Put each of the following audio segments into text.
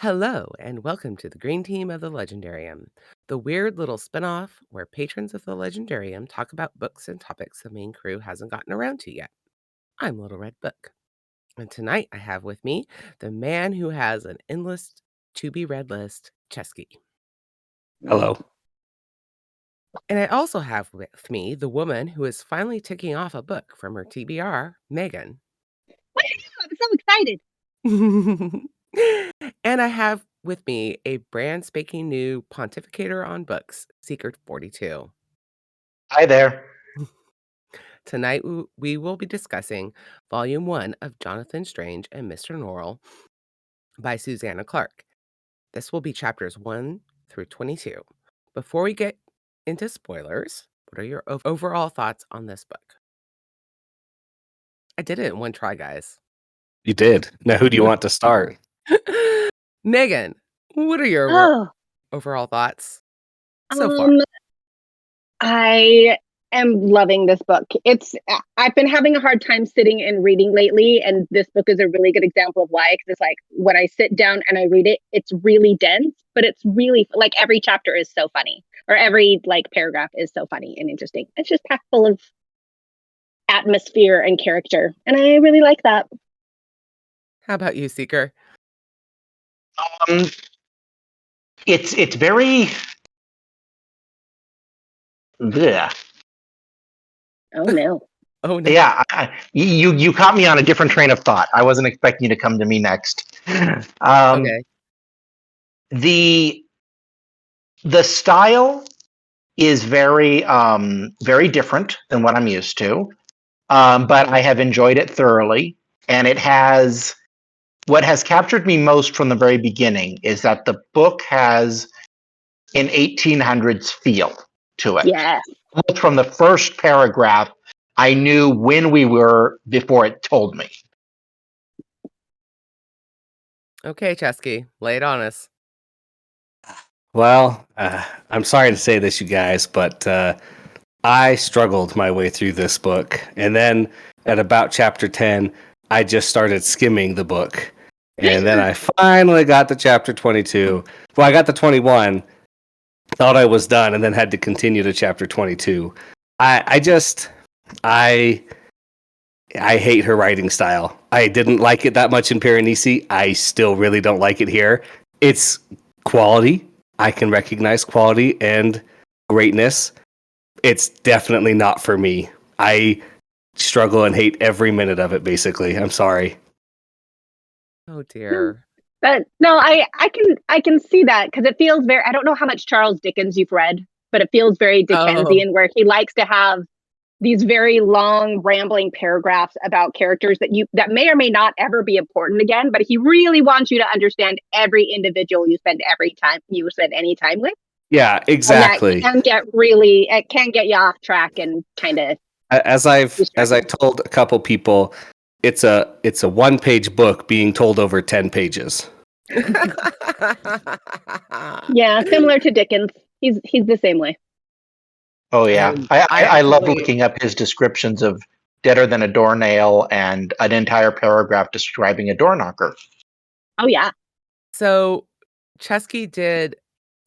Hello, and welcome to the Green Team of the Legendarium, the weird little spinoff where patrons of the Legendarium talk about books and topics the main crew hasn't gotten around to yet. I'm Little Red Book, and tonight I have with me the man who has an endless to be read list, Cesky. Hello. And I also have with me the woman who is finally ticking off a book from her TBR, Megan. I'm so excited. And I have with me a brand spanking new pontificator on books, Secret 42. Hi there. Tonight we will be discussing Volume 1 of Jonathan Strange and Mr. Norrell by Susanna Clark. This will be chapters 1 through 22. Before we get into spoilers, what are your overall thoughts on this book? I did it in one try, guys. You did. Now, who do you want to start? Megan, what are your overall thoughts so far? I am loving this book. I've been having a hard time sitting and reading lately, and this book is a really good example of why. Because it's like when I sit down and I read it, it's really dense, but it's really like every chapter is so funny, or every like paragraph is so funny and interesting. It's just packed full of atmosphere and character, and I really like that. How about you, Seeker? It's very. Bleh. Oh no! Oh no! Yeah, you caught me on a different train of thought. I wasn't expecting you to come to me next. Okay. The style is very very different than what I'm used to, but I have enjoyed it thoroughly, and it has. What has captured me most from the very beginning is that the book has an 1800s feel to it. Yeah. From the first paragraph, I knew when we were before it told me. Okay, Cesky, lay it on us. Well, I'm sorry to say this, you guys, but I struggled my way through this book. And then at about chapter 10, I just started skimming the book. And then I finally got to chapter 22. Well, I got to 21, thought I was done, and then had to continue to chapter 22. I hate her writing style. I didn't like it that much in Piranesi. I still really don't like it here. It's quality. I can recognize quality and greatness. It's definitely not for me. I struggle and hate every minute of it, basically. I'm sorry. Oh dear. But no, I can see that because it feels very. I don't know how much Charles Dickens you've read, but it feels very Dickensian, where he likes to have these very long, rambling paragraphs about characters that may or may not ever be important again, but he really wants you to understand every individual you spend any time with. Yeah, exactly. It can get you off track and kind of. As I told a couple people, it's a 1-page book being told over 10 pages. Yeah, similar to Dickens. He's the same way. Oh yeah, I love looking up his descriptions of deader than a doornail and an entire paragraph describing a door knocker. Oh yeah. So Cesky did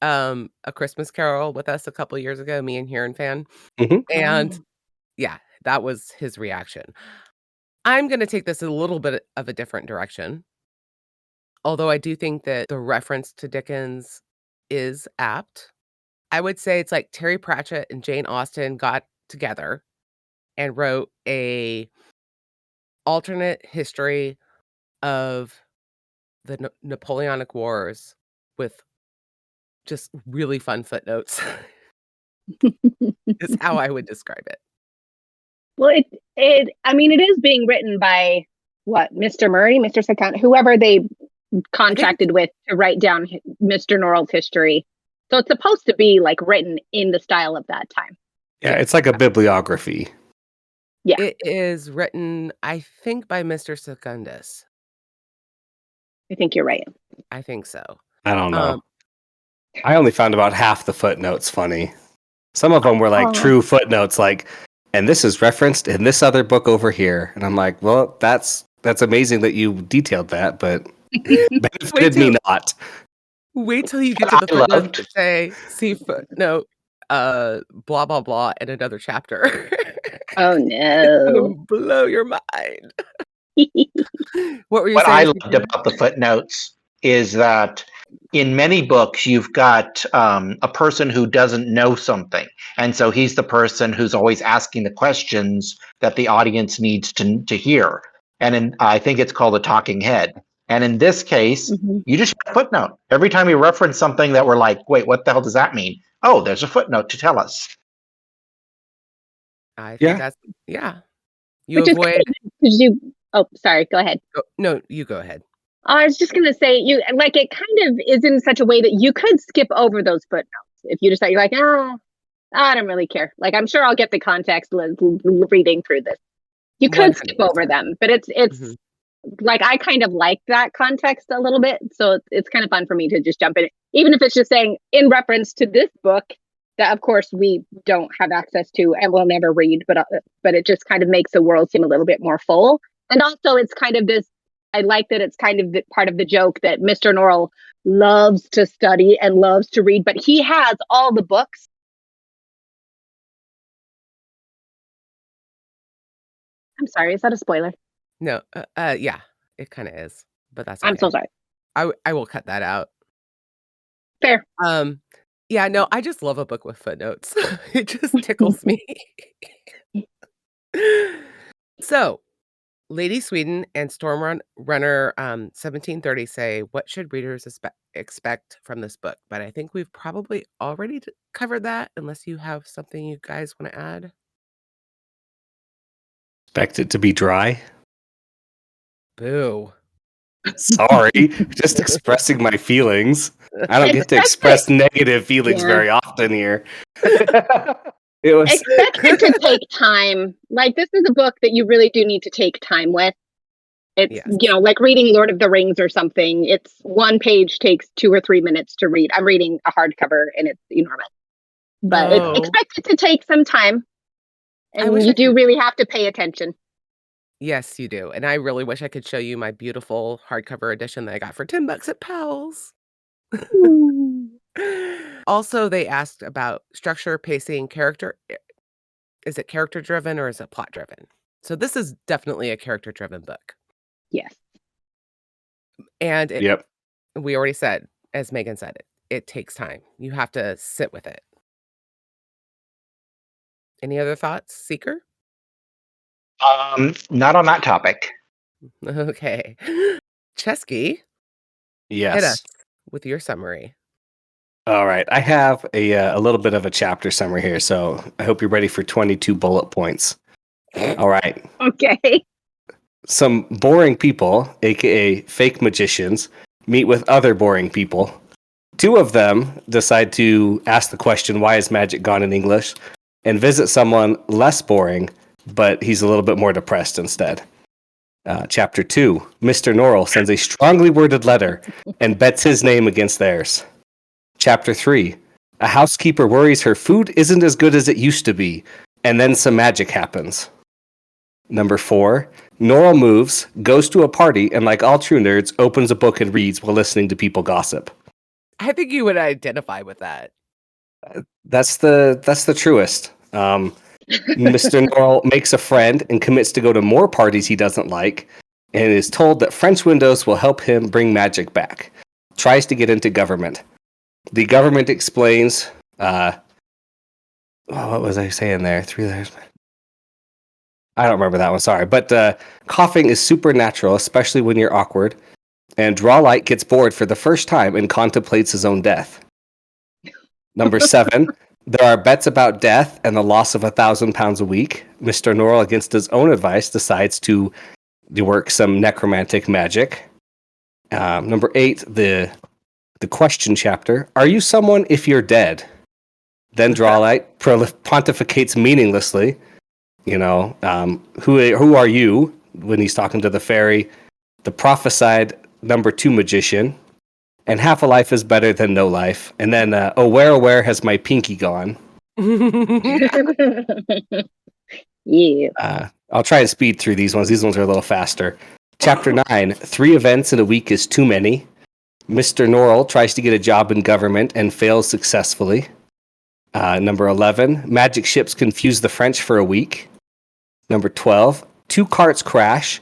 A Christmas Carol with us a couple years ago, me and Huron Fan. Mm-hmm. And yeah, that was his reaction. I'm going to take this a little bit of a different direction. Although I do think that the reference to Dickens is apt. I would say it's like Terry Pratchett and Jane Austen got together and wrote a alternate history of the Napoleonic Wars with just really fun footnotes. Is how I would describe it. Well, it is being written by Mr. Murray, Mr. Second, whoever they contracted with to write down Mr. Norrell's history. So it's supposed to be like written in the style of that time. Yeah, it's like a bibliography. Yeah. It is written, I think, by Mr. Secundus. I think you're right. I think so. I don't know. I only found about half the footnotes funny. Some of them were like true footnotes, like, and this is referenced in this other book over here. And I'm like, well, that's amazing that you detailed that, but Wait Benefited me till not. wait till you get to the I footnotes loved. that say, "See footnote, blah, blah, blah, in another chapter." Oh It's gonna no. blow your mind. What were you What I saying, loved Seeker? about the footnotes is that in many books you've got a person who doesn't know something, and so he's the person who's always asking the questions that the audience needs to hear. And I think it's called a talking head. And in this case, Mhm. you just have a footnote every time we reference something that we're like, wait, what the hell does that mean? Oh, there's a footnote to tell us. I think Yeah. that's yeah. You Which is kind avoid of because oh, sorry, go ahead. oh, no, you go ahead. I was just gonna say you like it kind of is in such a way that you could skip over those footnotes if you decide you're like, I don't really care. Like I'm sure I'll get the context reading through this. You could skip over 100%. them, but it's Mhm. like I kind of like that context a little bit, so it's kind of fun for me to just jump in, even if it's just saying in reference to this book that of course we don't have access to and will never read, but it just kind of makes the world seem a little bit more full. And also, it's kind of this. I like that it's kind of part of the joke that Mr. Norrell loves to study and loves to read, but he has all the books. I'm sorry, is that a spoiler? No, yeah, it kinda is, but that's I'm so okay. sorry. I will cut that out. Fair. Um, yeah, no, I just love a book with footnotes. It just tickles me. So, Lady Sweden and Runner 1730 say, "What should readers expect from this book?" But I think we've probably already covered that, unless you have something you guys want to add. Expect it to be dry. Boo. Sorry, just expressing my feelings. I don't get to Expect it. express negative feelings Yeah. very often here. It was Expect it to take time. Like this is a book that you really do need to take time with. It's, Yes. like reading Lord of the Rings or something. It's one page takes 2 or 3 minutes to read. I'm reading a hardcover and it's enormous. But it's Oh, expected to take some time I and wish you I do could. really have to pay attention. Yes, you do. And I really wish I could show you my beautiful hardcover edition that I got for $10 at Powell's. Ooh. Also, they asked about structure, pacing, character. Is it character driven or is it plot driven? So this is definitely a character driven book. Yes. And yep. we already said, as Megan said, it takes time. You have to sit with it. Any other thoughts, Seeker? Not on that topic. Okay. Chesky, hit us Yes. with your summary. All right. I have a little bit of a chapter summary here, so I hope you're ready for 22 bullet points. All right. Okay. Some boring people, aka fake magicians, meet with other boring people. Two of them decide to ask the question, "Why is magic gone?" in English, and visit someone less boring, but he's a little bit more depressed instead. Chapter 2, Mr. Norrell sends a strongly worded letter and bets his name against theirs. Chapter 3, a housekeeper worries her food isn't as good as it used to be, and then some magic happens. Number 4, Norrell moves, goes to a party, and like all true nerds, opens a book and reads while listening to people gossip. I think you would identify with that. That's the truest. Mr. Norrell makes a friend and commits to go to more parties he doesn't like, and is told that French windows will help him bring magic back. Tries to get into government. The government explains. What was I saying there? 3 letters. I don't remember that one. Sorry, but coughing is supernatural, especially when you're awkward. And Drawlight gets bored for the first time and contemplates his own death. Number 7, there are bets about death and the loss of £1,000 a week. Mr. Norrell, against his own advice, decides to work some necromantic magic. Number 8, the question chapter. Are you someone if you're dead? Then Drawlight pontificates meaninglessly. Who are you? When he's talking to the fairy. The prophesied number 2 magician. And half a life is better than no life. And then, where has my pinky gone? Yeah. I'll try and speed through these ones. These ones are a little faster. Chapter 9, 3 events in a week is too many. Mr. Norrell tries to get a job in government and fails successfully. Number 11, magic ships confuse the French for a week. Number 12, 2 carts crash.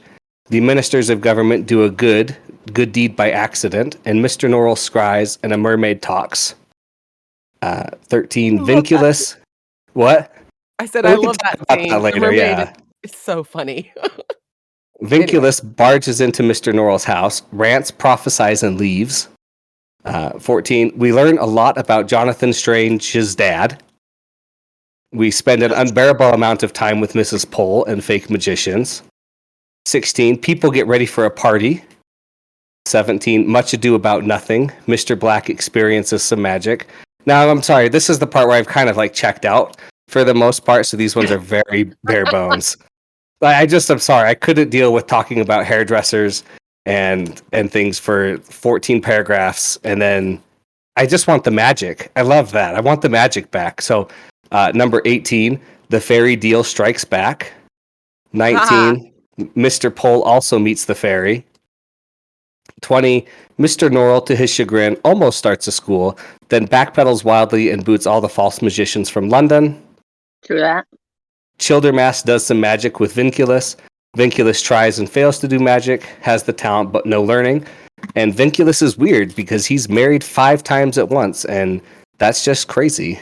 The ministers of government do a good deed by accident, and Mr. Norrell scries and a mermaid talks. 13, Vinculus. What? I said We I can love talk that about scene. that The later, mermaid yeah. is so funny. Vinculus barges into Mr. Norrell's house, rants, prophesies, and leaves. 14, we learn a lot about Jonathan Strange's dad. We spend an unbearable amount of time with Mrs. Pole and fake magicians. 16, people get ready for a party. 17, much ado about nothing. Mr. Black experiences some magic. Now, I'm sorry, this is the part where I've kind of like checked out for the most part, so these ones are very bare bones. I'm sorry, I couldn't deal with talking about hairdressers and things for 14 paragraphs, and then I just want the magic. I love that. I want the magic back. So, number 18, the fairy deal strikes back. 19, Mr. Pole also meets the fairy. 20, Mr. Norrell, to his chagrin, almost starts a school, then backpedals wildly and boots all the false magicians from London. True that. Childermass does some magic with Vinculus. Vinculus tries and fails to do magic, has the talent but no learning. And Vinculus is weird because he's married 5 times at once, and that's just crazy.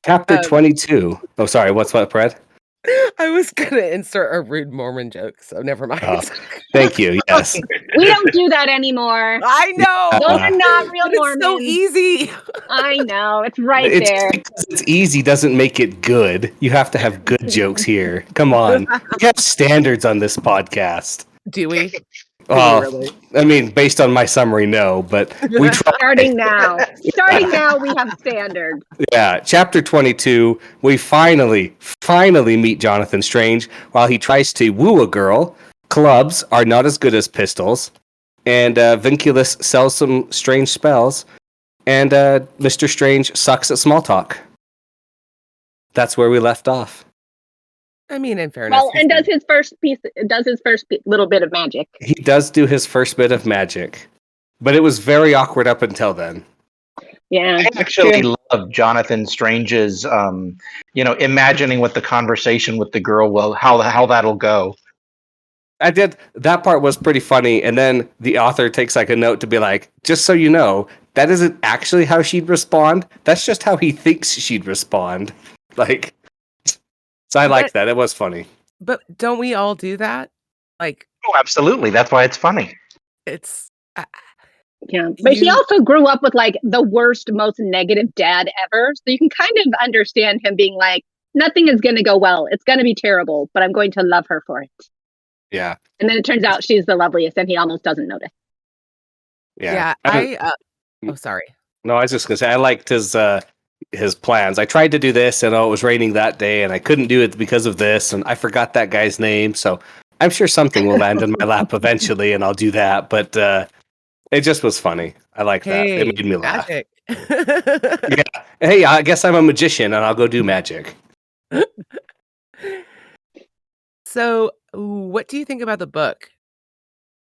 Chapter 22. Oh, sorry, what's what, Fred? I was gonna insert a rude Mormon joke, so never mind. Oh, thank you. Yes. We don't do that anymore. I know. Those are not real But it's Mormons. so easy. I know. It's right It's there. because it's easy doesn't make it good. You have to have good jokes here. Come on. We have standards on this podcast. Do we? Do Oh, we really? I mean, based on my summary, no, but we try. Starting now. We have standards. Yeah, chapter 22, we finally meet Jonathan Strange while he tries to woo a girl. Clubs are not as good as pistols, and Vinculus sells some strange spells, and Mr. Strange sucks at small talk. That's where we left off. I mean, in fairness. Well, and does his first little bit of magic. He does do his first bit of magic, but it was very awkward up until then. Yeah. I actually love Jonathan Strange's, imagining what the conversation with the girl will, how that'll go. I did. That part was pretty funny, and then the author takes like a note to be like, just so you know, that isn't actually how she'd respond. That's just how he thinks she'd respond. Like, so I like that. It was funny. But don't we all do that? Like, Oh, absolutely. That's why it's funny. it's Yeah. But he also grew up with like the worst, most negative dad ever. So you can kind of understand him being like, nothing is going to go well. It's going to be terrible, but I'm going to love her for it. Yeah. And then it turns out she's the loveliest and he almost doesn't notice. Yeah. oh, sorry. No, I was just gonna say I liked his plans. I tried to do this, and it was raining that day, and I couldn't do it because of this, and I forgot that guy's name. So I'm sure something will land in my lap eventually, and I'll do that. But it just was funny. I like that. It made me laugh. Magic. Yeah. Hey, I guess I'm a magician, and I'll go do magic. So, what do you think about the book?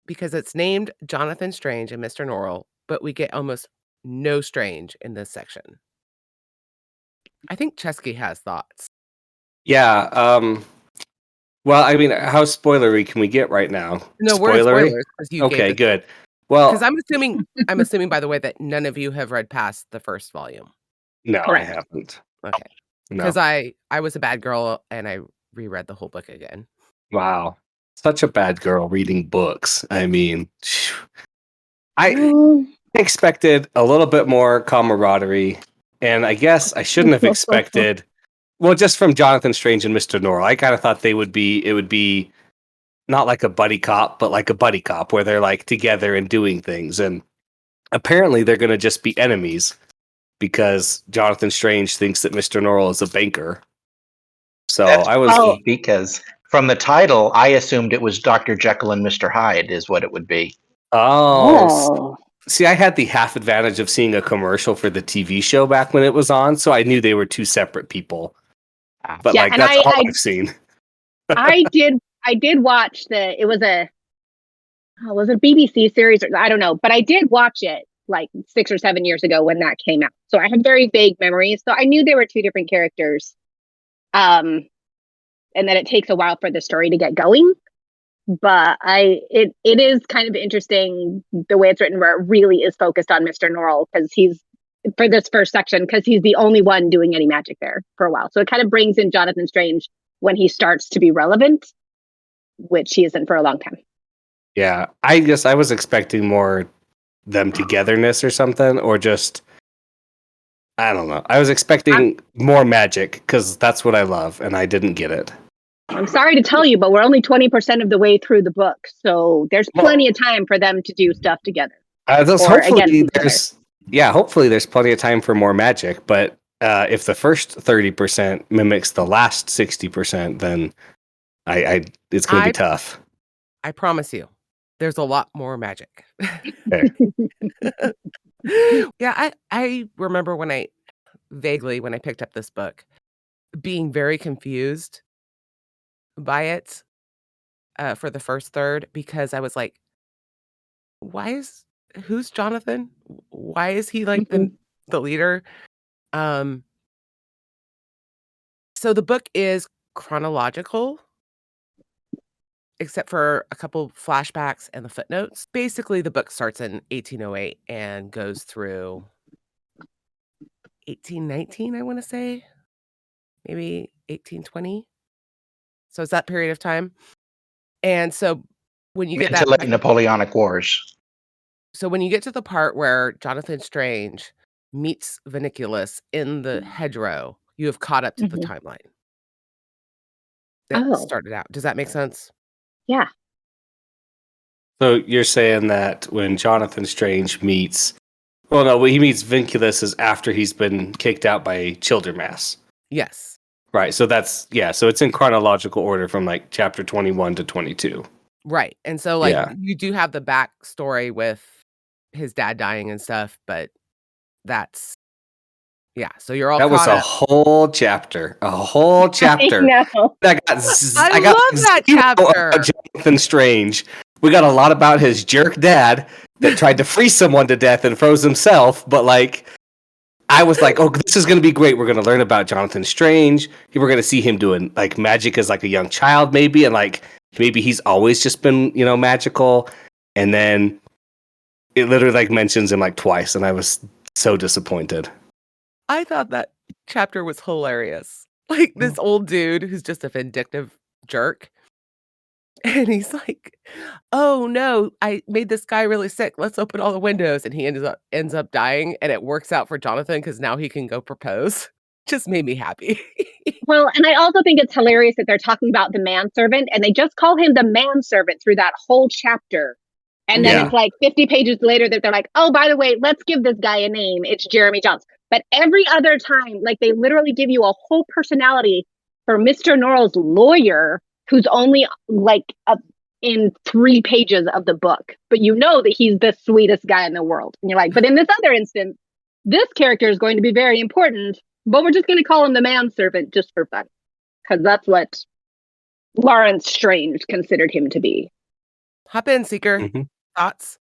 Because it's named Jonathan Strange and Mr. Norrell, but we get almost no Strange in this section. I think Cesky has thoughts. Yeah. Well, I mean, how spoilery can we get right now? No, we're in spoilers. 'Cause you Okay, gave us- good. Well, Because I'm assuming, by the way, that none of you have read past the first volume. no, Correct. I haven't. Okay. No. Because I was a bad girl and I reread the whole book again. Wow. Such a bad girl reading books. I mean, I expected a little bit more camaraderie, and I guess I shouldn't have expected. Well, just from Jonathan Strange and Mr. Norrell, I kind of thought it would be not like a buddy cop, but like a buddy cop where they're like together and doing things. And apparently they're going to just be enemies because Jonathan Strange thinks that Mr. Norrell is a banker. So I was because from the title, I assumed it was Dr. Jekyll and Mr. Hyde is what it would be. Oh. See, I had the half advantage of seeing a commercial for the TV show back when it was on, so I knew they were two separate people. But Yeah, like and that's all I I've seen. I did I did watch it was a BBC series, or I don't know, but I did watch it like 6 or 7 years ago when that came out. So I have very vague memories. So I knew there were two different characters. And that it takes a while for the story to get going. But it is kind of interesting the way it's written, where it really is focused on Mr. Norrell, because he's for this first section, because he's the only one doing any magic there for a while. So it kind of brings in Jonathan Strange when he starts to be relevant, which he isn't for a long time. Yeah, I guess I was expecting more them togetherness or something, or just I don't know. I was expecting more magic because that's what I love, and I didn't get it. I'm sorry to tell you, but we're only 20% of the way through the book, so there's plenty of time for them to do stuff together. Hopefully there's plenty of time for more magic. But if the first 30% mimics the last 60%, then it's going to be tough. I promise you, there's a lot more magic. Yeah, I remember when I picked up this book, being very confused by it for the first third, because I was like, who's Jonathan? Why is he like the leader? So the book is chronological, except for a couple flashbacks and the footnotes. Basically, the book starts in 1808 and goes through 1819, I want to say, maybe 1820. So it's that period of time. And so when you get into late Napoleonic Wars. So when you get to the part where Jonathan Strange meets Viniculus in the hedgerow, you have caught up to the timeline that started out. Does that make sense? Yeah. So you're saying that when Jonathan Strange meets Vinculus is after he's been kicked out by Childermass. Yes. Right. So so it's in chronological order from like chapter 21 to 22. Right. And so you do have the backstory with his dad dying and stuff, but that's so you're all that was caught a up. whole chapter. A whole chapter. I know. I love that chapter. Jonathan Strange. We got a lot about his jerk dad that tried to freeze someone to death and froze himself, but I was like, oh, this is going to be great. We're going to learn about Jonathan Strange. We're going to see him doing magic as a young child, maybe, and maybe he's always just been, magical. And then it literally mentions him twice, and I was so disappointed. I thought that chapter was hilarious. This old dude who's just a vindictive jerk. And he's like, oh no, I made this guy really sick. Let's open all the windows. And he ends up dying. And it works out for Jonathan because now he can go propose. Just made me happy. Well, and I also think it's hilarious that they're talking about the manservant, and they just call him the manservant through that whole chapter. And then it's 50 pages later that they're like, oh, by the way, let's give this guy a name. It's Jeremy Johnson. But every other time, they literally give you a whole personality for Mr. Norrell's lawyer, who's only in 3 pages of the book. But you know that he's the sweetest guy in the world. And you're like, but in this other instance, this character is going to be very important, but we're just going to call him the manservant just for fun. Because that's what Lawrence Strange considered him to be. Hop in, Seeker. Mm-hmm. Thoughts?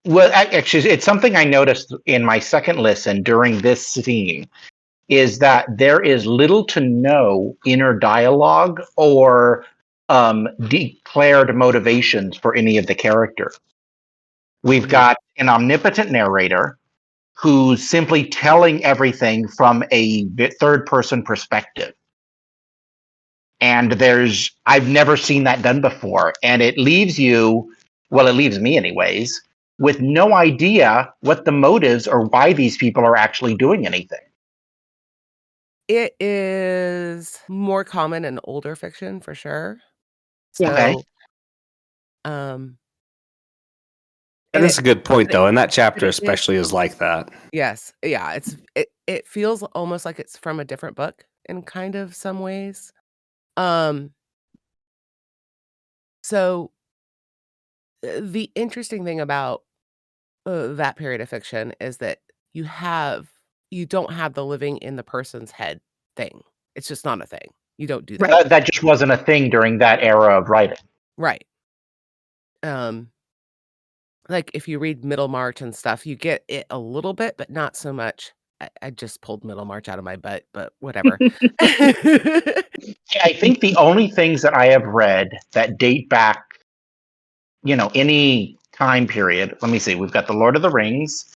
Well, actually, it's something I noticed in my second listen during this scene, is that there is little to no inner dialogue or declared motivations for any of the characters. We've got an omnipotent narrator who's simply telling everything from a third-person perspective. And I've never seen that done before. And it leaves you, well, it leaves me anyways, with no idea what the motives or why these people are actually doing anything. It is more common in older fiction, for sure. So, okay. That's a good point, though. And that chapter especially is like that. Yes. Yeah. It feels almost like it's from a different book in kind of some ways. So the interesting thing about that period of fiction is that you don't have the living in the person's head thing. It's just not a thing. You don't do that. Right. That just wasn't a thing during that era of writing. Right. Like if you read Middlemarch and stuff, you get it a little bit, but not so much. I just pulled Middlemarch out of my butt, but whatever. I think the only things that I have read that date back, any time period. Let me see. We've got the Lord of the Rings,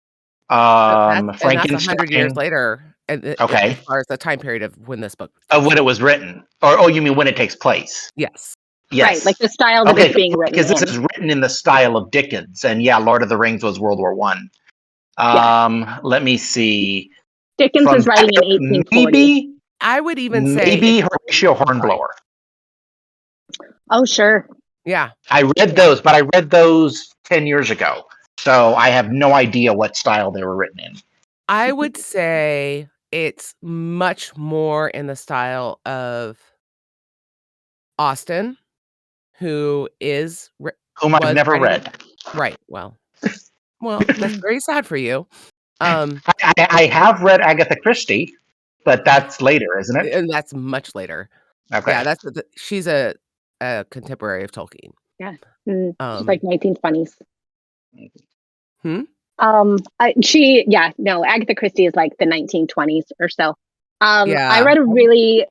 That's 100 years Frankenstein. later, as Okay, far as the time period of when this book of takes when it place. was written, or oh, you mean when it takes place? Yes. Right. Yes. Like the style that Okay, it's being written because this in. is written in the style of Dickens, and yeah, Lord of the Rings was World War One. Let me see. Dickens From is writing in that, 1840. I would even say maybe it's Horatio Hornblower. Oh, sure. Yeah. I read those, but I read those 10 years ago, so I have no idea what style they were written in. I would say it's much more in the style of Austen, who is Whom I've was never writing read. right. Well, that's very sad for you. I have read Agatha Christie, but that's later, isn't it? And that's much later. Okay. Yeah, she's a contemporary of Tolkien. Yeah. She's Um, like 1920s. hmm? Agatha Christie is like the 1920s or so. I Yeah. read a really,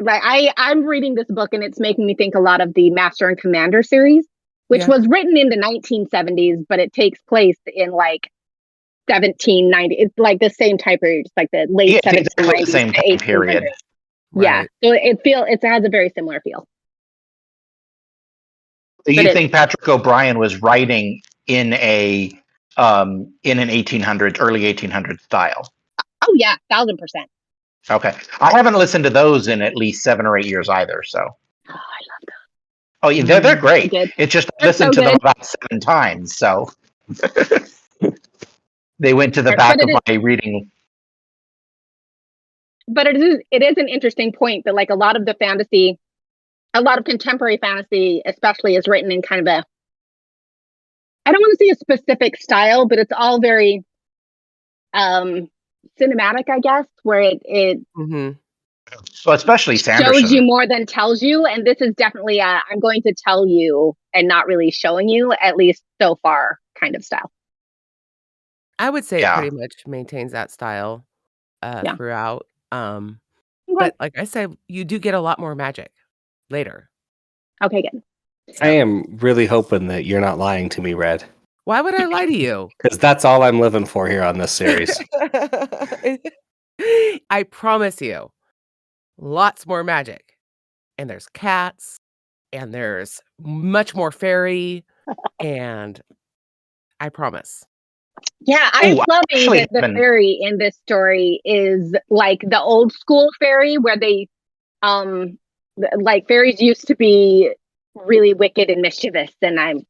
like, I'm reading this book and it's making me think a lot of the Master and Commander series, which Yeah. was written in the 1970s, but it takes place in like 1790. It's like the same time period, it's like the late Yeah, it's exactly 1790s the same to time 1800s. period. Yeah, Right. so it has a very similar feel. Do you think Patrick O'Brien was writing in an 1800s, early 1800s style? Oh yeah, 1000%. Okay, I haven't listened to those in at least 7 or 8 years either. So, Oh, I love them. oh yeah, they're great. Good. It's just I They're listened so to them good. about 7 times, so they went to the back of my reading. But it is an interesting point that like a lot of contemporary fantasy, especially, is written in kind of I don't want to say a specific style, but it's all very cinematic, I guess, where it So especially Sanderson shows you more than tells you. And this is definitely I'm going to tell you and not really showing you, at least so far, kind of style. I would say it pretty much maintains that style throughout. But like I said, you do get a lot more magic later. Okay, good. I am really hoping that you're not lying to me, Red. Why would I lie to you? Because that's all I'm living for here on this series. I promise you, lots more magic. And there's cats, and there's much more fairy, and I promise. Yeah, I'm loving that the fairy in this story is like the old school fairy where they like fairies used to be really wicked and mischievous, and I'm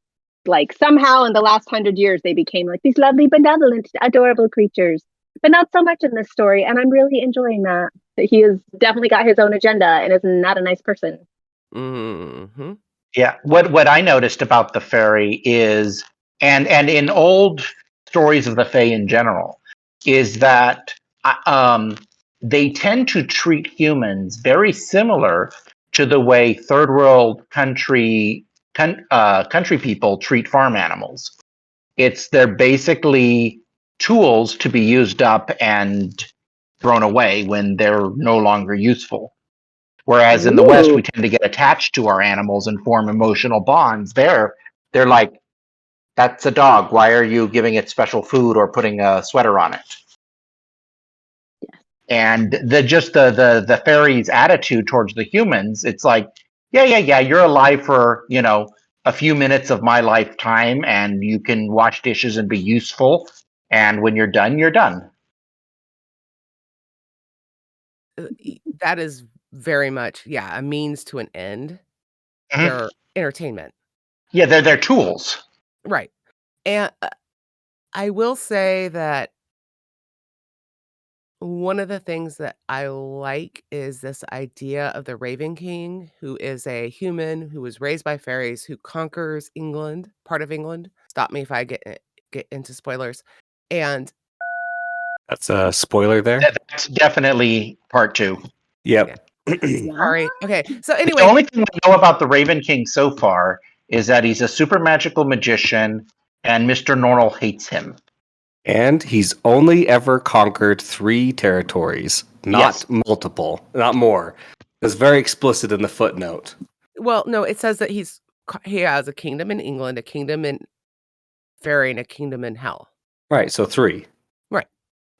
like somehow in the last 100 years they became like these lovely, benevolent, adorable creatures, but not so much in this story, and I'm really enjoying that he has definitely got his own agenda and is not a nice person. Mm-hmm. Yeah, what I noticed about the fairy is, and in old stories of the Fae in general, is that they tend to treat humans very similar to the way third world country people treat farm animals. They're basically tools to be used up and thrown away when they're no longer useful. Whereas in the West, we tend to get attached to our animals and form emotional bonds. They're like, that's a dog. Why are you giving it special food or putting a sweater on it? And the fairy's attitude towards the humans, it's like, yeah, you're alive for, a few minutes of my lifetime, and you can wash dishes and be useful. And when you're done, you're done. That is very much, a means to an end. Mm-hmm. They're entertainment. Yeah, they're tools. Right. And I will say that one of the things that I like is this idea of the Raven King, who is a human who was raised by fairies, who conquers England, part of England. Stop me if I get into spoilers. And that's a spoiler there. That's definitely part 2. Yep. Yeah. Sorry. Okay. So The anyway, only thing we know about the Raven King so far is that he's a super magical magician, and Mr. Norrell hates him. And he's only ever conquered 3 territories, not Yes. multiple, not more. It's very explicit in the footnote. well, no, it says that he has a kingdom in England, a kingdom in Fairy, and a kingdom in Hell. Right, so 3. Right.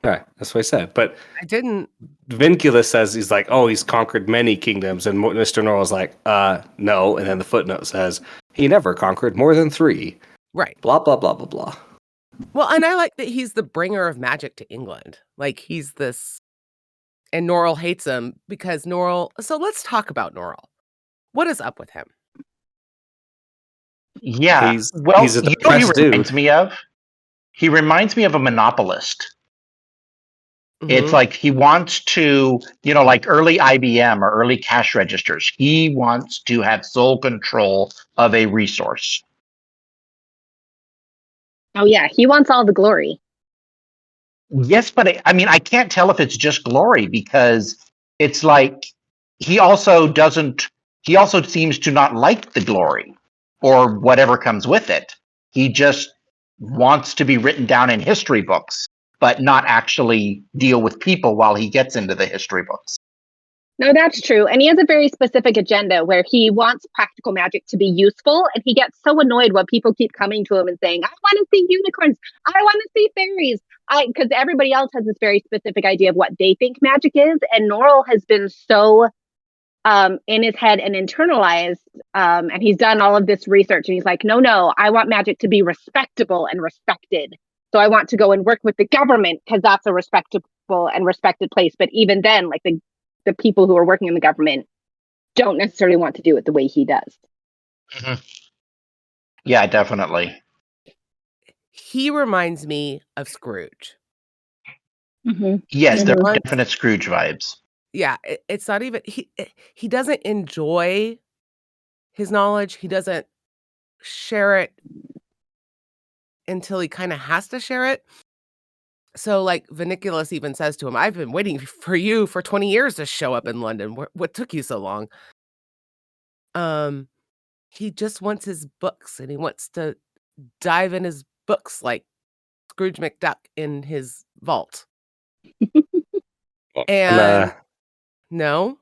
Right, that's what I said. But I didn't. Vinculus says he's like, oh, he's conquered many kingdoms, and Mr. Norrell's like, no. And then the footnote says he never conquered more than 3. Right. Blah blah blah blah blah. Well, and I like that he's the bringer of magic to England. Like he's this, and Norrell hates him because Norrell. So let's talk about Norrell. What is up with him? Yeah. He's you a know what he depressed dude. reminds me of? He reminds me of a monopolist. It's Mhm. like he wants to, like early IBM or early cash registers. He wants to have sole control of a resource. Oh yeah, he wants all the glory. Yes, but I can't tell if it's just glory because it's like he also doesn't, he also seems to not like the glory or whatever comes with it. He just wants to be written down in history books, but not actually deal with people while he gets into the history books. No, that's true. And he has a very specific agenda where he wants practical magic to be useful. And he gets so annoyed when people keep coming to him and saying, I want to see unicorns. I want to see fairies. Because everybody else has this very specific idea of what they think magic is. And Norrell has been so in his head and internalized. And he's done all of this research. And he's like, no, I want magic to be respectable and respected. So I want to go and work with the government because that's a respectable and respected place. But even then, like the people who are working in the government don't necessarily want to do it the way he does. Mm-hmm. Yeah, definitely. He reminds me of Scrooge. Mm-hmm. Yes, there are Mhm. definite Scrooge vibes. Yeah, it's not even he doesn't enjoy his knowledge. He doesn't share it until he kind of has to share it. So, like, Vinculus even says to him, I've been waiting for you for 20 years to show up in London. What took you so long? He just wants his books and he wants to dive in his books like Scrooge McDuck in his vault. And no,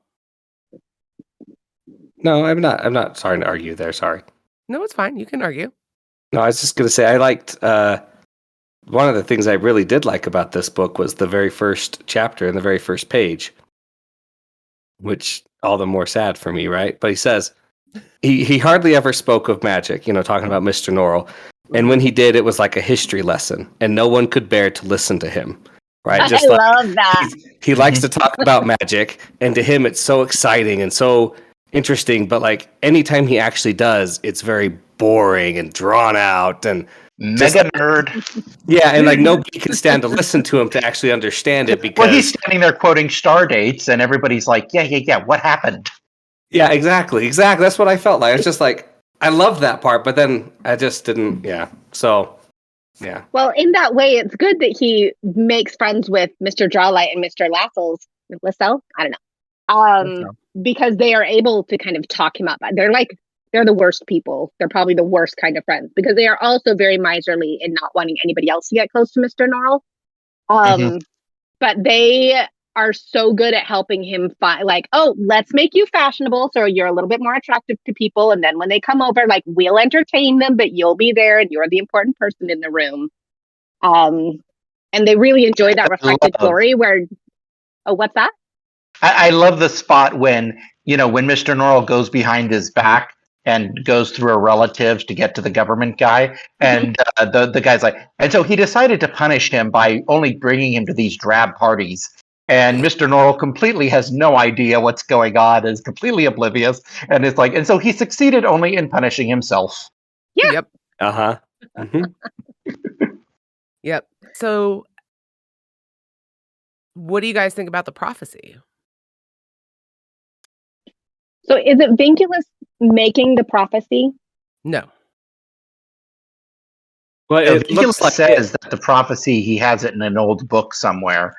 No, I'm not. I'm not sorry to argue there. Sorry. no, it's fine. You can argue. No, I was just gonna say I liked one of the things I really did like about this book was the very first chapter and the very first page, which all the more sad for me, right? But he says he hardly ever spoke of magic, talking about Mr. Norrell. And when he did, it was like a history lesson, and no one could bear to listen to him. Right? Just I like love that. he likes to talk about magic, and to him it's so exciting and so interesting, but like anytime he actually does, it's very boring and drawn out and just Mega nerd. yeah, and like nobody can stand to listen to him to actually understand it because Well, he's standing there quoting star dates, and everybody's like, yeah, what happened? yeah, exactly. That's what I felt like. It's just like I loved that part, but then I just didn't. Yeah, so yeah. Well, in that way, it's good that he makes friends with Mr. Drawlight and Mr. Lassell. I don't know. Because they are able to kind of talk him up. They're the worst people. They're probably the worst kind of friends because they are also very miserly in not wanting anybody else to get close to Mr. Norrell. But they are so good at helping him find, like, oh, let's make you fashionable so you're a little bit more attractive to people. And then when they come over, like, we'll entertain them, but you'll be there and you're the important person in the room. And they really enjoy that reflected glory where, oh, what's that? I love the spot when Mr. Norrell goes behind his back and goes through a relative to get to the government guy. And the guy's like, and so he decided to punish him by only bringing him to these drab parties. And Mr. Norrell completely has no idea what's going on, is completely oblivious. And it's like, and so he succeeded only in punishing himself. Yeah. Yep. Uh-huh. Mm-hmm. Yep. So what do you guys think about the prophecy? So is it Vinculus making the prophecy? No. Well, it looks like says that the prophecy, he has it in an old book somewhere.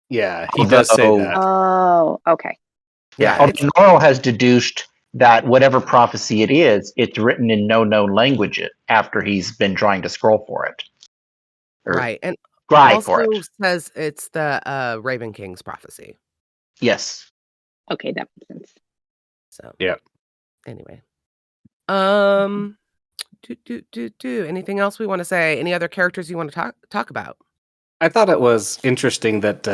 Yeah, he does say that. Oh, okay. Yeah, Although Norrell has deduced that whatever prophecy it is, it's written in no known language after he's been trying to scroll for it. Or right, and scribe for also it. says it's the, Raven King's prophecy. Yes. Okay, that makes sense. So, Yeah. anyway. Anything else we wanna say? Any other characters you wanna talk about? I thought it was interesting that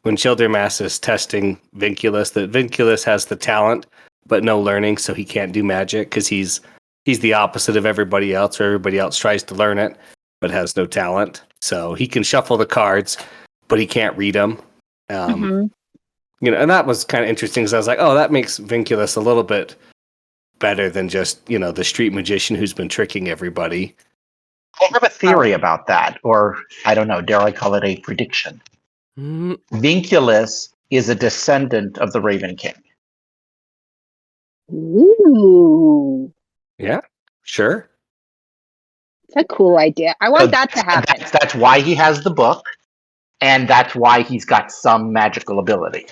when Childermass is testing Vinculus, that Vinculus has the talent but no learning, so he can't do magic because he's the opposite of everybody else, or everybody else tries to learn it but has no talent. So he can shuffle the cards, but he can't read them. Mhm. And that was kind of interesting because I was like, oh, that makes Vinculus a little bit better than just the street magician who's been tricking everybody. I have a theory about that, or I don't know, dare I call it a prediction? Mhm. Vinculus is a descendant of the Raven King. Ooh, Yeah, sure. it's a cool idea. I So want that to happen. that's why he has the book, and that's why he's got some magical ability.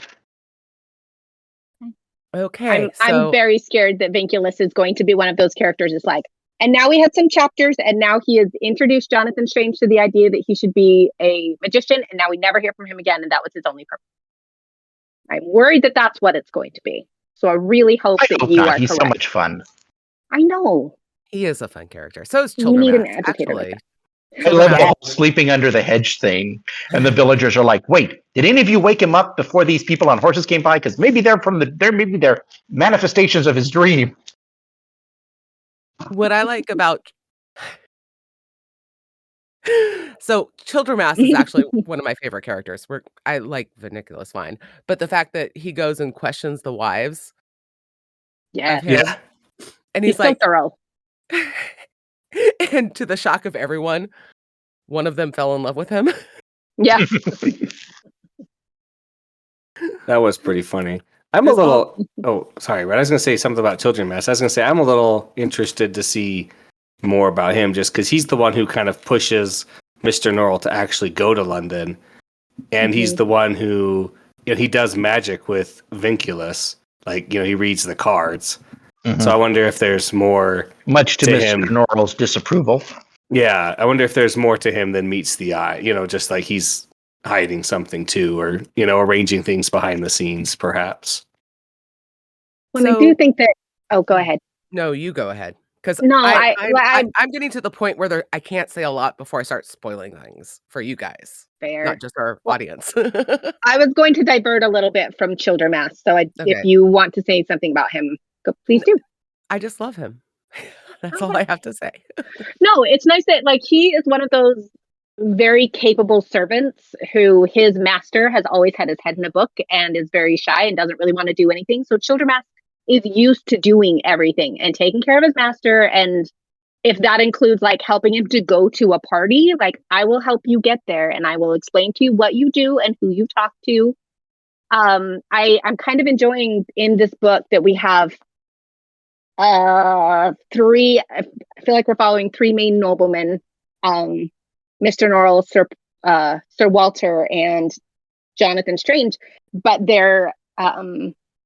Okay, I'm so very scared that Vinculus is going to be one of those characters. It's like, and now we had some chapters, and now he has introduced Jonathan Strange to the idea that he should be a magician, and now we never hear from him again, and that was his only purpose. I'm worried that that's what it's going to be. So I really hope I that hope you not. are He's correct. so much fun. I know. he is a fun character. So is We need an Childermass, educator like actually. I love the Childermass whole sleeping under the hedge thing, and the villagers are like, "Wait, did any of you wake him up before these people on horses came by? Because maybe they're manifestations of his dream." what I like about so Childermass is actually one of my favorite characters. I like Vinculus fine, but the fact that he goes and questions the wives of Yes, him, and he's he's so like thorough. and to the shock of everyone, one of them fell in love with him. Yeah. That was pretty funny. I'm a It's all little. Oh, sorry, but I was going to say something about Children Mass. I was going to say I'm a little interested to see more about him, just because he's the one who kind of pushes Mr. Norrell to actually go to London, and he's the one who he does magic with Vinculus. Like he reads the cards. So I wonder if there's more Much to to Mr. him. Norrell's disapproval. Yeah, I wonder if there's more to him than meets the eye. Just like he's hiding something too, or arranging things behind the scenes, perhaps. When I do think that, oh, go ahead. No, you go ahead. Because No, I'm getting to the point where I can't say a lot before I start spoiling things for you guys, fair. not just our Well, audience. I was going to divert a little bit from Childermass, so if Okay. you want to say something about him, please do. I just love him. That's all I have to say. No, it's nice that he is one of those very capable servants who his master has always had his head in a book and is very shy and doesn't really want to do anything. So Childermass is used to doing everything and taking care of his master. And if that includes helping him to go to a party, I will help you get there and I will explain to you what you do and who you talk to. I'm kind of enjoying in this book that we have three. I feel like we're following three main noblemen, Mr. Norrell, Sir Walter, and Jonathan Strange, but they're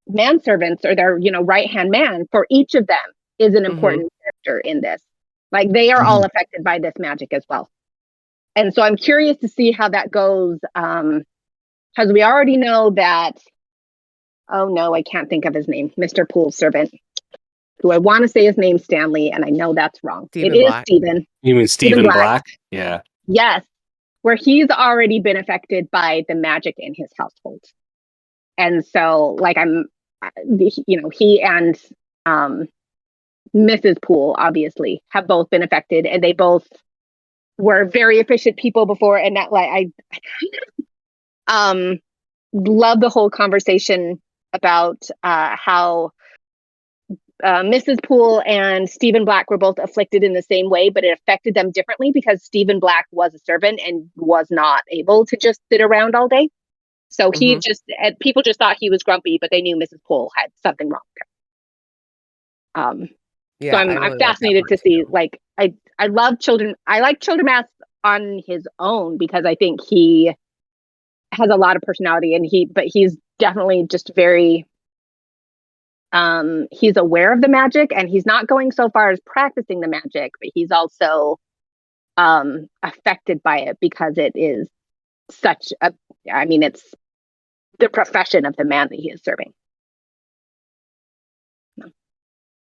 manservants, or their right hand man for each of them is an important character in this. They are all affected by this magic as well, and so I'm curious to see how that goes, because we already know that. Oh no, I can't think of his name. Mr. Poole's servant, who I want to say his name Stanley, and I know that's wrong. Stephen It is Black. Stephen. You mean Stephen Black? Yeah. Yes, where he's already been affected by the magic in his household. And so, he and Mrs. Poole obviously have both been affected, and they both were very efficient people before. And that, I love the whole conversation about how Mrs. Poole and Stephen Black were both afflicted in the same way, but it affected them differently because Stephen Black was a servant and was not able to just sit around all day. So he people just thought he was grumpy, but they knew Mrs. Poole had something wrong with her. Yeah, so I'm fascinated to see. I love children. I like Childermass on his own because I think he has a lot of personality, and he's definitely just very he's aware of the magic, and he's not going so far as practicing the magic, but he's also affected by it because it is such a, I mean, it's the profession of the man that he is serving.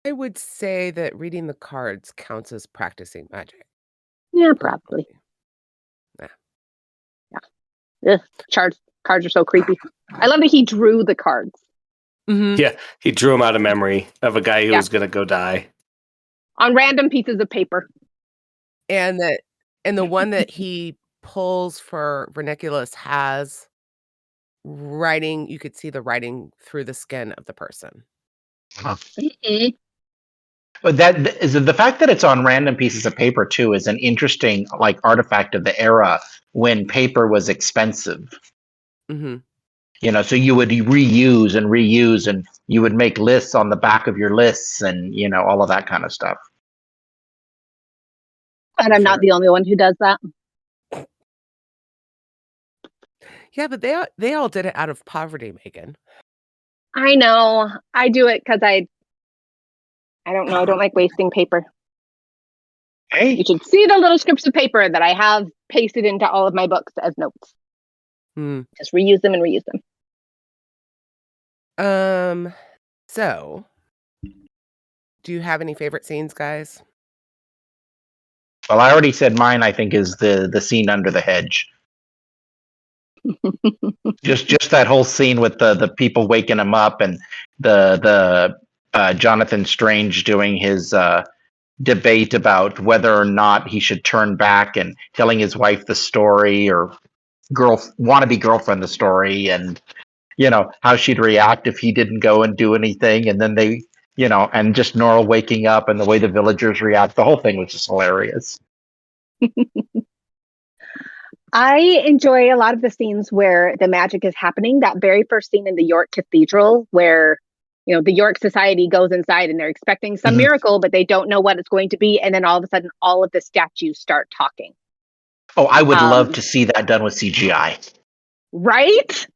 I would say that reading the cards counts as practicing magic. Yeah, probably. Yeah. Ugh, cards are so creepy. I love that he drew the cards Mhm. Yeah, he drew them out of memory of a guy who was going to go die. on random pieces of paper. And the one that he pulls for Verniculus has writing, you could see the writing through the skin of the person. Mm-mm. But that is the fact that it's on random pieces of paper too is an interesting like artifact of the era when paper was expensive. Hmm. You know, so you would reuse and you would make lists on the back of your lists and you know all of that kind of stuff. And I'm not the only one who does that. Yeah, but they all did it out of poverty, Megan. I know. I do it because I don't know. I don't like wasting paper. Hey, You should see the little strips of paper that I have pasted into all of my books as notes. Hmm. Just reuse them and reuse them. So do you have any favorite scenes, guys? well, I already said mine. I think is the scene under the hedge. just that whole scene with the people waking him up and the Jonathan Strange doing his debate about whether or not he should turn back and telling his wife the story or wannabe girlfriend the story, and you know how she'd react if he didn't go and do anything, and then they, you know, and just Norrell waking up and the way the villagers react. The whole thing was just hilarious. I enjoy a lot of the scenes where the magic is happening. That very first scene in the York Cathedral where, you know, the York Society goes inside and they're expecting some miracle, but they don't know what it's going to be. And then all of a sudden, all of the statues start talking. Oh, I would love to see that done with CGI. Right?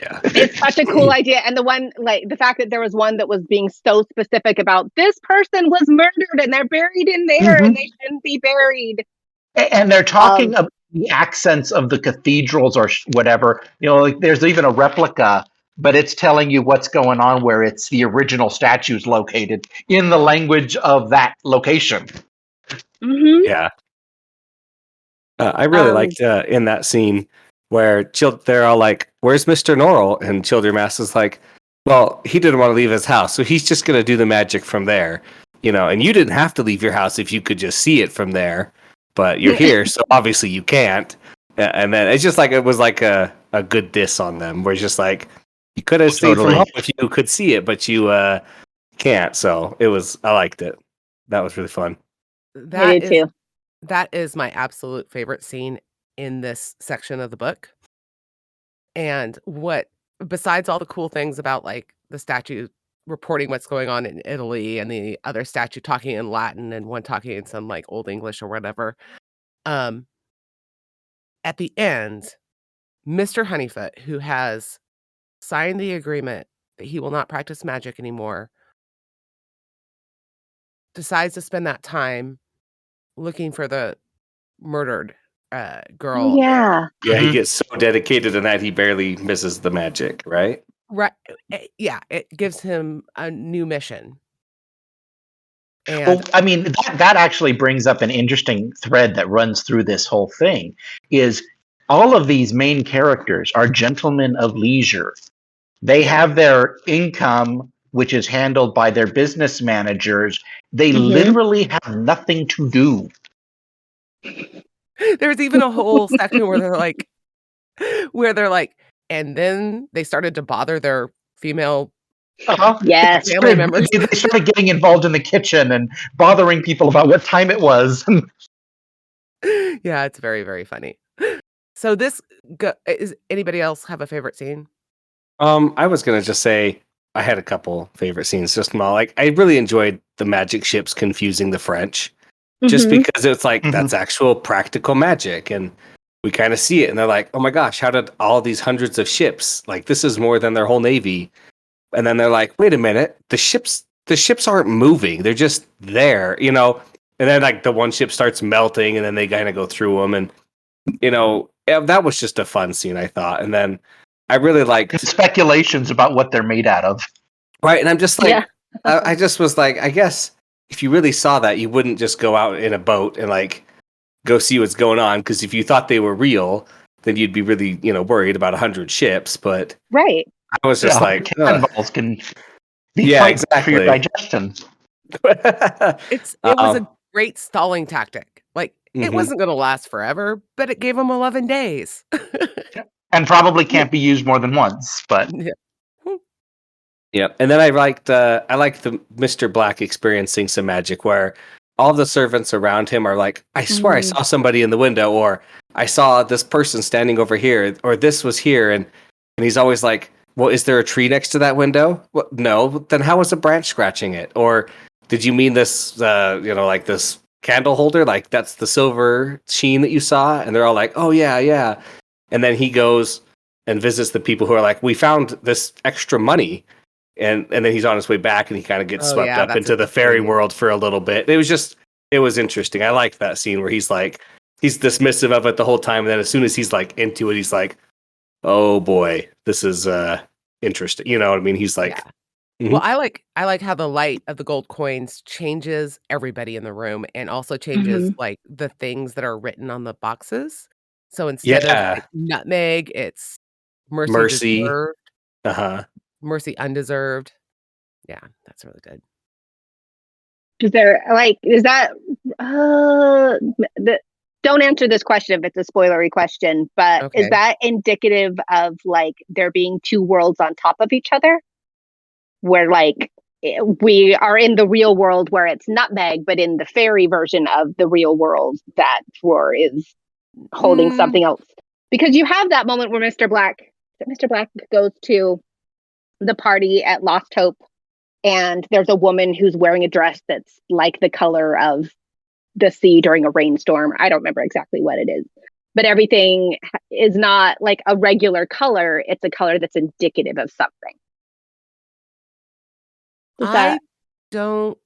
Yeah. It's such a cool idea. And the one, like the fact that there was one that was being so specific about this person was murdered and they're buried in there and they shouldn't be buried. And they're talking about the accents of the cathedrals or whatever. You know, like there's even a replica, but it's telling you what's going on where it's the original statues located in the language of that location. Mm-hmm. Yeah. I really liked in that scene where they're all like, "Where's Mr. Norrell?" And Childermass is like, "Well, he didn't want to leave his house, so he's just going to do the magic from there, you know. And you didn't have to leave your house if you could just see it from there, but you're here, so obviously you can't." And then it's just like it was like a good diss on them, where it's just like you could have stayed from home if you could see it, but you can't. So I liked it. That was really fun. I did too. That is my absolute favorite scene in this section of the book. And besides all the cool things about like the statue reporting what's going on in Italy and the other statue talking in Latin and one talking in some like old English or whatever, at the end, Mr. Honeyfoot, who has signed the agreement that he will not practice magic anymore, decides to spend that time looking for the murdered girl. Yeah. Yeah, he gets so dedicated in that he barely misses the magic, right? Right. Yeah, it gives him a new mission. And Well, I mean, that actually brings up an interesting thread that runs through this whole thing, is all of these main characters are gentlemen of leisure. They have their income, which is handled by their business managers. They literally have nothing to do. there's even a whole section where they're like, and then they started to bother their female Yes. family members. They started getting involved in the kitchen and bothering people about what time it was. Yeah, it's very, very funny. So is anybody else have a favorite scene? I was gonna just say I had a couple favorite scenes. Just small, like I really enjoyed the magic ships confusing the French, just because it's like that's actual practical magic, and we kind of see it, and they're like, "Oh my gosh, how did all these hundreds of ships? Like this is more than their whole navy." And then they're like, wait a minute, the ships aren't moving. They're just there, you know? And then like the one ship starts melting and then they kind of go through them. And, you know, that was just a fun scene, I thought. And then I really liked speculations about what they're made out of. right. And I'm just like, Yeah. I just was like, I guess if you really saw that, you wouldn't just go out in a boat and like go see what's going on. Because if you thought they were real, then you'd be really, you know, worried about 100 ships. But Right. I was just like, cannonballs can be yeah, quite exactly. for your digestion. It was a great stalling tactic. Like, it wasn't going to last forever, but it gave them 11 days. And probably can't be used more than once, but Yeah. Yeah, and then I liked the Mr. Black experiencing some magic where all the servants around him are like, I swear I saw somebody in the window, or I saw this person standing over here, or this was here, and he's always like, well, is there a tree next to that window? Well, no, then how was a branch scratching it? Or did you mean this, you know, like this candle holder? Like that's the silver sheen that you saw? And they're all like, oh yeah, yeah. And then he goes and visits the people who are like, we found this extra money. And then he's on his way back and he kind of gets swept up into the fairy world for a little bit. It was interesting. I liked that scene where he's dismissive of it the whole time. And then as soon as he's like into it, he's like, oh boy, this is interesting. You know what I mean? He's like, Well, I like how the light of the gold coins changes everybody in the room and also changes like the things that are written on the boxes. So instead of like, nutmeg, it's mercy deserved. Mercy undeserved. Yeah, that's really good. Don't answer this question if it's a spoilery question, but is that indicative of like there being two worlds on top of each other? Where like we are in the real world where it's nutmeg, but in the fairy version of the real world, that drawer is holding something else. Because you have that moment where Mr. Black goes to the party at Lost Hope, and there's a woman who's wearing a dress that's like the color of the sea during a rainstorm. I don't remember exactly what it is, but everything is not like a regular color. It's a color that's indicative of something. I don't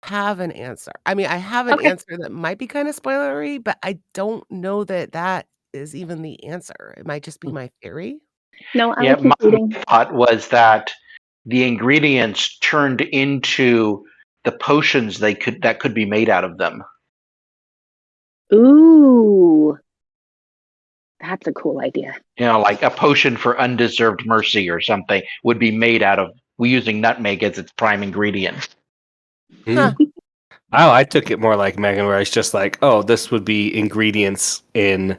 have an answer. I mean, I have an answer that might be kind of spoilery, but I don't know that is even the answer. It might just be my theory. No, my thought was that the ingredients turned into the potions that could be made out of them. Ooh, that's a cool idea. You know, like a potion for undeserved mercy or something would be made out of using nutmeg as its prime ingredient. Huh. Oh, I took it more like Megan, where it's just like, oh, this would be ingredients in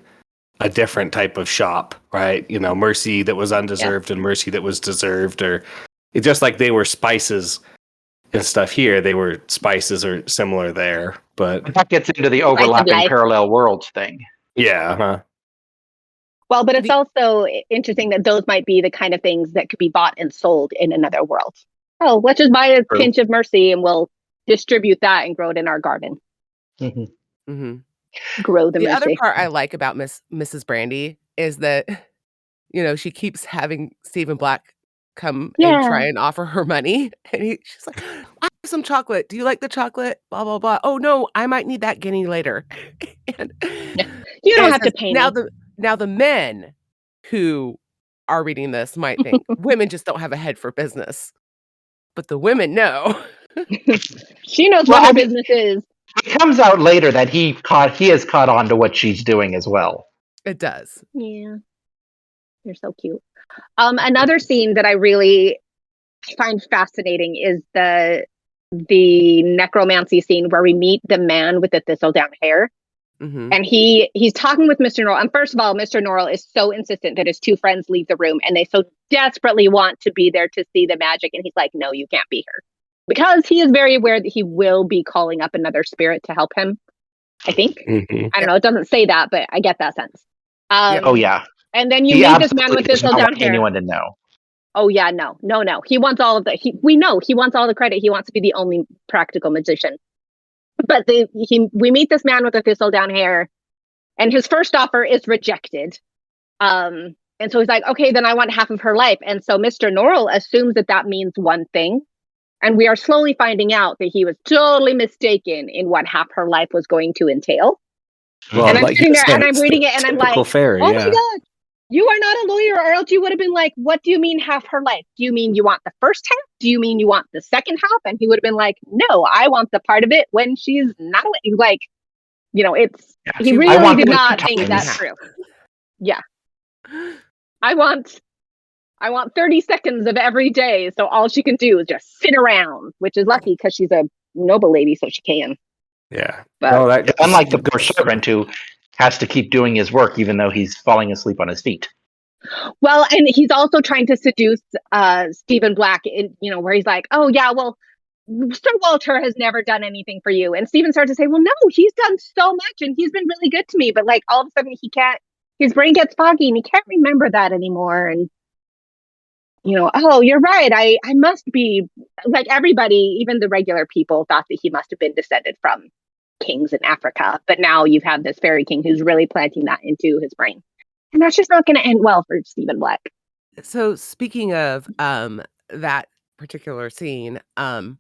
a different type of shop, right? You know, mercy that was undeserved and mercy that was deserved, or it's just like they were spices and stuff here. They were spices or similar there, but that gets into the overlapping parallel worlds thing. Yeah. Well, but it's also interesting that those might be the kind of things that could be bought and sold in another world. Oh, let's just buy a pinch of mercy and we'll distribute that and grow it in our garden. Grow the mercy. The other part I like about Mrs. Brandy is that, you know, she keeps having Stephen Black come and try and offer her money. And she's like, I have some chocolate. Do you like the chocolate? Blah, blah, blah. Oh, no, I might need that guinea later. And you don't have to pay me. Now the men who are reading this might think women just don't have a head for business. But the women know. She knows what her business is. It comes out later that he has caught on to what she's doing as well. It does. Yeah. You're so cute. Another scene that I really find fascinating is the necromancy scene where we meet the man with the thistledown hair. And he's talking with Mr. Norrell. And first of all, Mr. Norrell is so insistent that his two friends leave the room, and they so desperately want to be there to see the magic. And he's like, no, you can't be here. Because he is very aware that he will be calling up another spirit to help him, I think. I don't know. It doesn't say that, but I get that sense. Oh, yeah. And then you meet this man with thistledown hair. Anyone to know. Oh, yeah, no. He wants all of the... we know he wants all the credit. He wants to be the only practical magician. But we meet this man with the thistledown hair, and his first offer is rejected. And so he's like, okay, then I want half of her life. And so Mr. Norrell assumes that that means one thing. And we are slowly finding out that he was totally mistaken in what half her life was going to entail. Well, and I'm like sitting you there said, and I'm it's reading the it and I'm typical like, fairy, oh yeah. my God, you are not a lawyer, or else you would have been like, what do you mean half her life? Do you mean you want the first half? Do you mean you want the second half? And he would have been like, no, I want the part of it when she's not like, it's, he She really want did the not good think times. that through. Yeah. I want 30 seconds of every day. So all she can do is just sit around, which is lucky because she's a noble lady, so she can. Yeah. But No, that Unlike the poor servant who has to keep doing his work even though he's falling asleep on his feet. well, and he's also trying to seduce Stephen Black in, where he's like, oh yeah, well, Sir Walter has never done anything for you. And Stephen starts to say, well, no, he's done so much and he's been really good to me. But like all of a sudden his brain gets foggy and he can't remember that anymore. And, oh, you're right. I must be like everybody, even the regular people thought that he must have been descended from kings in Africa. But now you have this fairy king who's really planting that into his brain. And that's just not going to end well for Stephen Black. So speaking of that particular scene, the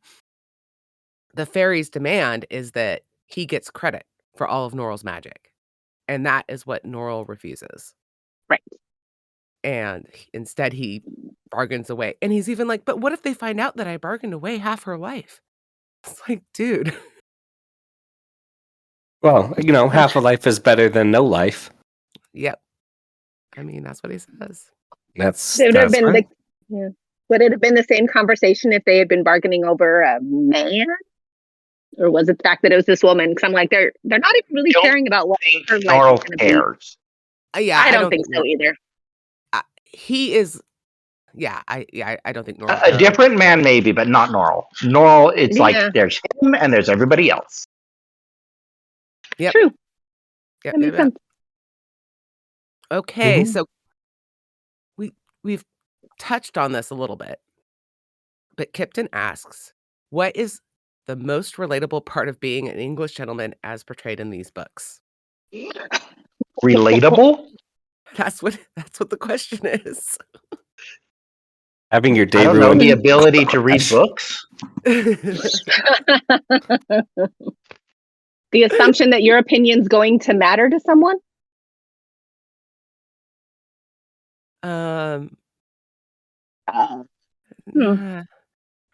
fairy's demand is that he gets credit for all of Norrell's magic. And that is what Norrell refuses. Right. And instead he bargains away. And he's even like, but what if they find out that I bargained away half her life? It's like, dude. Well, half a life is better than no life. Yep. I mean, that's what he says. That's Would it have been the same conversation if they had been bargaining over a man? Or was it the fact that it was this woman? Because I'm like, they're not even really caring about what her life Norrell is going to cares. be. Yeah, I don't think so either. He is. Yeah, I don't think Norrell. A different man, maybe, but not Norrell. Norrell, it's like there's him and there's everybody else. Yep. True. Yep, That makes sense. Okay, Mhm. so we've touched on this a little bit, but Kipton asks, what is the most relatable part of being an English gentleman as portrayed in these books? Relatable? That's what the question is. Having your I day don't know, ruined. the ability to read books? The assumption that your opinion's going to matter to someone? Hmm. That's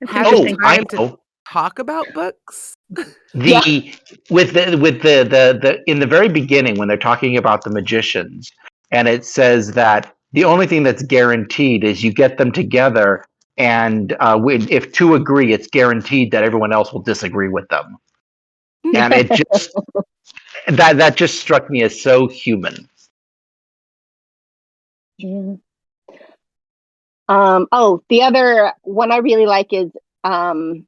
Having interesting. I time to know. talk about books? With the in the very beginning when they're talking about the magicians, and it says that the only thing that's guaranteed is you get them together, and if two agree, it's guaranteed that everyone else will disagree with them. And it just that just struck me as so human. Yeah. The other one I really like is Mr.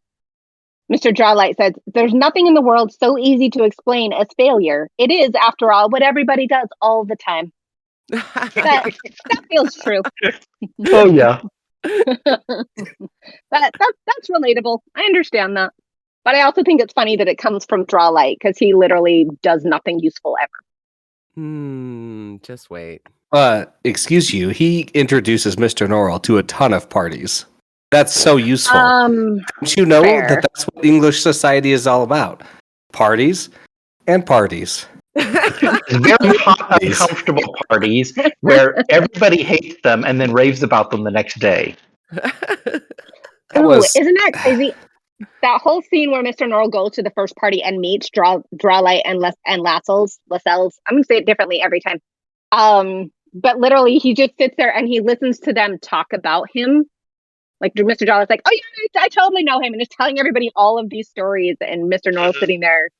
Jawlight says, there's nothing in the world so easy to explain as failure. It is, after all, what everybody does all the time. That feels true. Oh yeah. That's relatable. I understand that. But I also think it's funny that it comes from Jawlight because he literally does nothing useful ever. Just wait. Excuse you, he introduces Mr. Norrell to a ton of parties. That's so useful. Don't you know that that's what English society is all about? Parties and parties. Very hot, uncomfortable parties where everybody hates them and then raves about them the next day. Isn't that crazy? That whole scene where Mr. Norrell goes to the first party and meets Drawlight and Lascelles. I'm going to say it differently every time. But literally, he just sits there and he listens to them talk about him. Like Mr. Jawlight's like, oh yeah, I totally know him, and is telling everybody all of these stories, and Mr. Norrell's sitting there.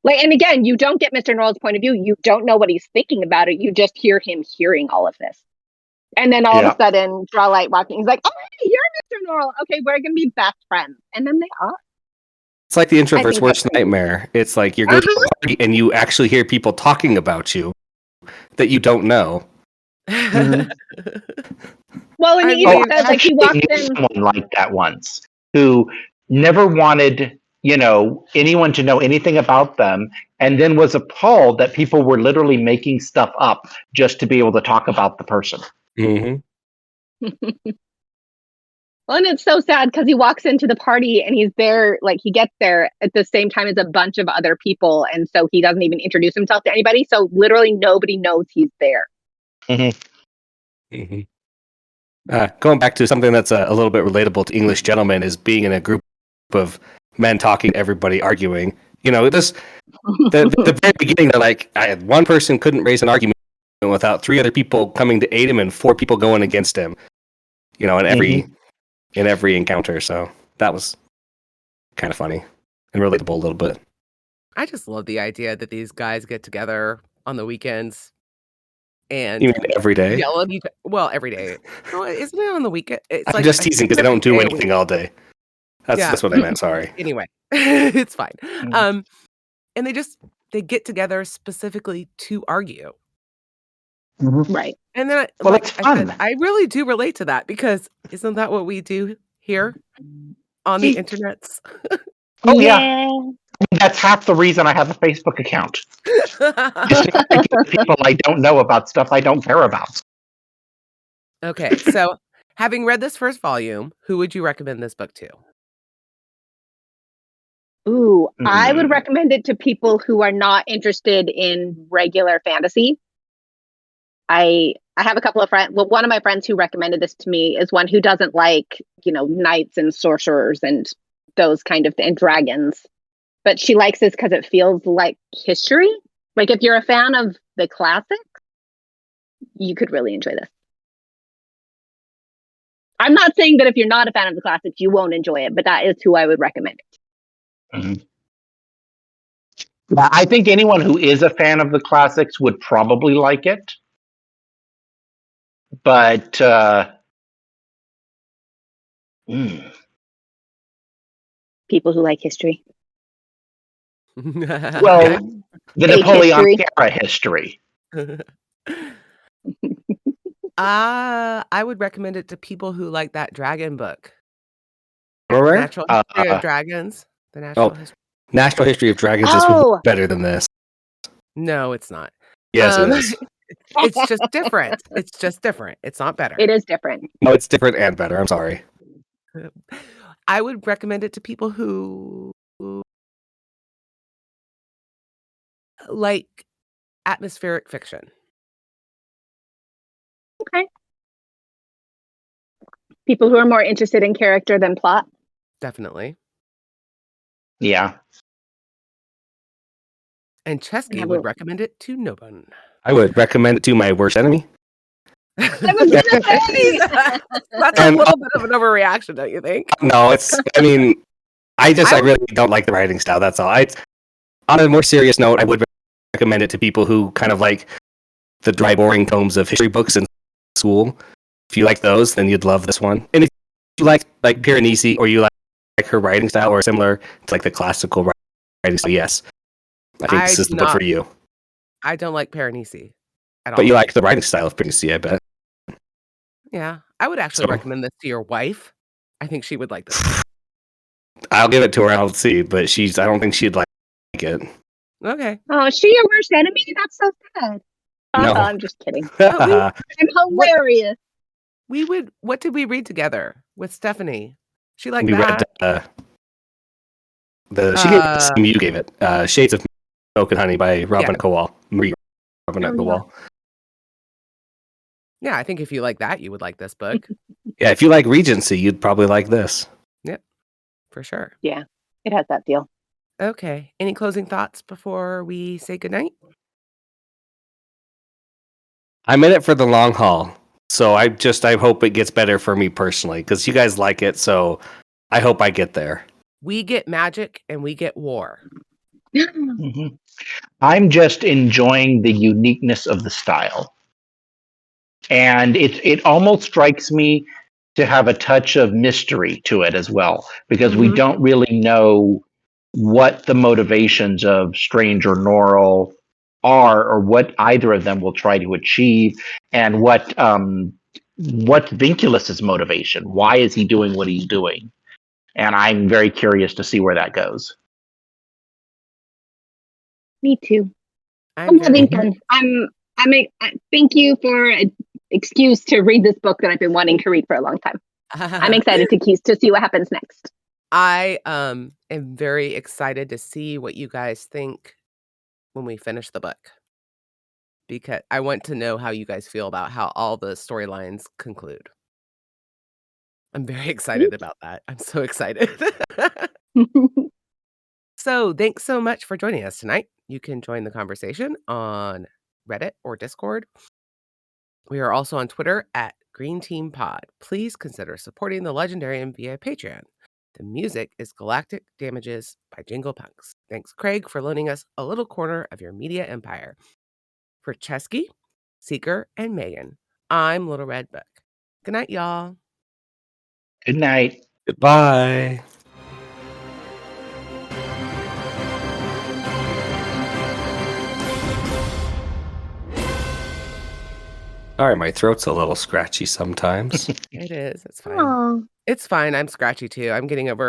Like, and again, you don't get Mr. Norrell's point of view. You don't know what he's thinking about it. You just hear him hearing all of this. And then all of a sudden, Drawlight walking, he's like, oh, hey, you're Mr. Norrell. Okay, we're going to be best friends. And then they are. It's like the introvert's worst nightmare. It's like you're going to a party and you actually hear people talking about you that you don't know. Mm-hmm. Well, and he says, like, he walked in. Someone like that once who never wanted, anyone to know anything about them, and then was appalled that people were literally making stuff up just to be able to talk about the person. Mm-hmm. Well, and it's so sad because he walks into the party and he's there, like he gets there at the same time as a bunch of other people. And so he doesn't even introduce himself to anybody. So literally nobody knows he's there. Mm-hmm. Going back to something that's a little bit relatable to English gentlemen is being in a group of men talking to everybody arguing. You know, the very beginning, they're like, one person couldn't raise an argument without 3 other people coming to aid him and 4 people going against him. You know, in every encounter. So that was kind of funny and relatable a little bit. I just love the idea that these guys get together on the weekends and You mean every day? yell at each well, every day. Oh, isn't it on the weekend? It's I'm like just a teasing because I don't specific do day a anything week. all day. Yeah. That's what I meant. Sorry. Anyway, it's fine. Mhm. And they get together specifically to argue. Right. And then, Well, like it's I said, fun. I really do relate to that because isn't that what we do here on the internets? Oh yeah, that's half the reason I have a Facebook account. Just to argue with people I don't know about stuff I don't care about. Okay, so having read this first volume, who would you recommend this book to? Ooh, I would Mm. recommend it to people who are not interested in regular fantasy. I have a couple of friends. Well, one of my friends who recommended this to me is one who doesn't like, knights and sorcerers and those kind of and dragons. But she likes this because it feels like history. Like if you're a fan of the classics, you could really enjoy this. I'm not saying that if you're not a fan of the classics, you won't enjoy it, but that is who I would recommend it. Mhm. Yeah, I think anyone who is a fan of the classics would probably like it. But People who like history. well, Okay. the Fake Napoleonic history. era history. I would recommend it to people who like that dragon book. All right. Natural History of Dragons. The Natural Oh, History. National History of Dragons is Oh, better than this. No, it's not. Yes, it Um, is. it's just different. It's just different. It's not better. it is different. No, it's different and better. I'm sorry. I would recommend it to people who like atmospheric fiction. Okay. People who are more interested in character than plot. Definitely. Yeah. And Chesky Yeah, would well- recommend it to no one. I would recommend it to my worst enemy. I was gonna say. That's a And- little bit of an overreaction, don't you think? No, I mean, I I really don't like the writing style. That's all. On a more serious note, I would recommend it to people who kind of like the dry, boring tomes of history books in school. If you like those, then you'd love this one. And if you like Piranesi, or you like her writing style, or similar to like the classical writing style, yes, I think this is the book for you. I don't like Piranesi at all. But you like the writing style of Piranesi, I bet. Yeah, I would actually recommend this to your wife. I think she would like this. I'll give it to her. I'll see, but I don't think she'd like it. Okay. Oh, is she your worst enemy? That's so sad. No. I'm just kidding. But I'm hilarious. what did we read together with Stephanie? She liked we that. read she gave it the same you gave it. Shades of Milk and Honey by Robin Kowal. Marie Robinette Kowal. Yeah, I think if you like that, you would like this book. Yeah, if you like Regency, you'd probably like this. Yep, for sure. Yeah, it has that feel. Okay. Any closing thoughts before we say goodnight? I'm in it for the long haul. So I hope it gets better for me personally, because you guys like it, so I hope I get there. We get magic and we get war. Mm-hmm. I'm just enjoying the uniqueness of the style. And it almost strikes me to have a touch of mystery to it as well, because we don't really know what the motivations of Strange or Norrell are, or what either of them will try to achieve, and what's Vinculus's motivation. Why is he doing what he's doing? And I'm very curious to see where that goes. Me too. I'm having fun. Thank you for excuse to read this book that I've been wanting to read for a long time. I'm excited to see what happens next. I am very excited to see what you guys think when we finish the book. Because I want to know how you guys feel about how all the storylines conclude. I'm very excited about that. I'm so excited. So, thanks so much for joining us tonight. You can join the conversation on Reddit or Discord. We are also on Twitter at Green Team Pod. Please consider supporting the Legendarium via Patreon. The music is Galactic Damages by Jingle Punks. Thanks, Craig, for loaning us a little corner of your media empire. For Cesky, Seeker, and Megan, I'm Little Red Book. Good night, y'all. Good night. Goodbye. Sorry, my throat's a little scratchy sometimes. It is. It's fine. Aw. It's fine. I'm scratchy too. I'm getting over